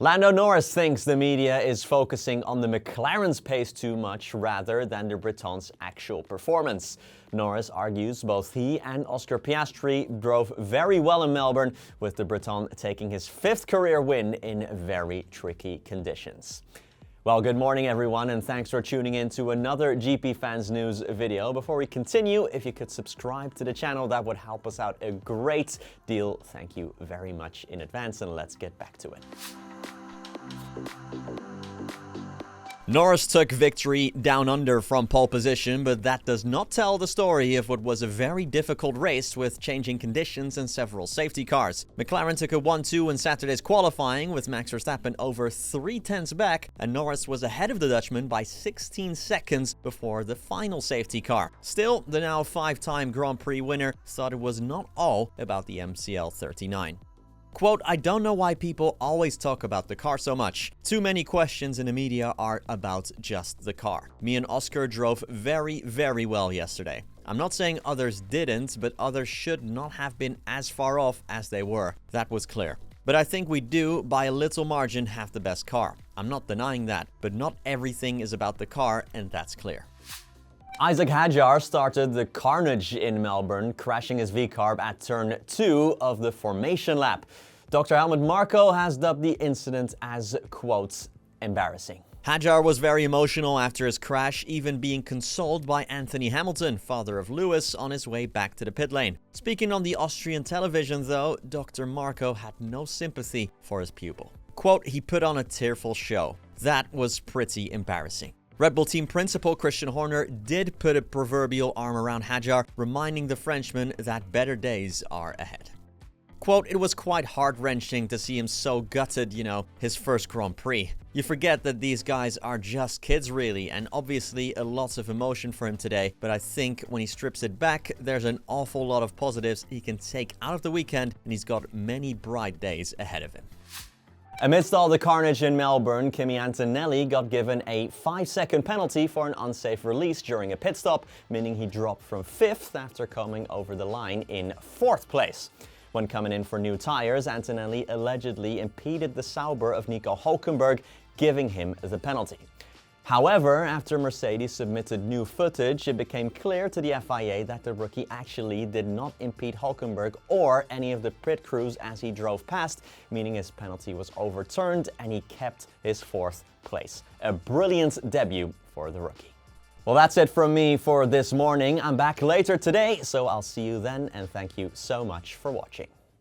Lando Norris thinks the media is focusing on the McLaren's pace too much rather than the Briton's actual performance. Norris argues both he and Oscar Piastri drove very well in Melbourne, with the Briton taking his 5th career win in very tricky conditions. Well, good morning everyone, and thanks for tuning in to another GPFans News video. Before we continue, if you could subscribe to the channel, that would help us out a great deal. Thank you very much in advance, and let's get back to it. Norris took victory down under from pole position, but that does not tell the story of what was a very difficult race with changing conditions and several safety cars. McLaren took a 1-2 in Saturday's qualifying, with Max Verstappen over 3/10 back, and Norris was ahead of the Dutchman by 16 seconds before the final safety car. Still, the now 5-time Grand Prix winner thought it was not all about the MCL 39. Quote, "I don't know why people always talk about the car so much. Too many questions in the media are about just the car. Me and Oscar drove very, very well yesterday. I'm not saying others didn't, but others should not have been as far off as they were. That was clear. But I think we do, by a little margin, have the best car. I'm not denying that, but not everything is about the car, and that's clear." Isaac Hadjar started the carnage in Melbourne, crashing his V-carb at turn 2 of the formation lap. Dr. Helmut Marko has dubbed the incident as, quote, "embarrassing." Hadjar was very emotional after his crash, even being consoled by Anthony Hamilton, father of Lewis, on his way back to the pit lane. Speaking on the Austrian television, though, Dr. Marko had no sympathy for his pupil. Quote, "He put on a tearful show. That was pretty embarrassing." Red Bull team principal Christian Horner did put a proverbial arm around Hadjar, reminding the Frenchman that better days are ahead. Quote, "It was quite heart-wrenching to see him so gutted, his first Grand Prix. You forget that these guys are just kids really, and obviously a lot of emotion for him today, but I think when he strips it back, there's an awful lot of positives he can take out of the weekend, and he's got many bright days ahead of him." Amidst all the carnage in Melbourne, Kimi Antonelli got given a 5-second penalty for an unsafe release during a pit stop, meaning he dropped from 5th after coming over the line in 4th place. When coming in for new tires, Antonelli allegedly impeded the Sauber of Nico Hülkenberg, giving him the penalty. However, after Mercedes submitted new footage, it became clear to the FIA that the rookie actually did not impede Hülkenberg or any of the pit crews as he drove past, meaning his penalty was overturned and he kept his 4th place. A brilliant debut for the rookie. Well, that's it from me for this morning. I'm back later today, so I'll see you then, and thank you so much for watching.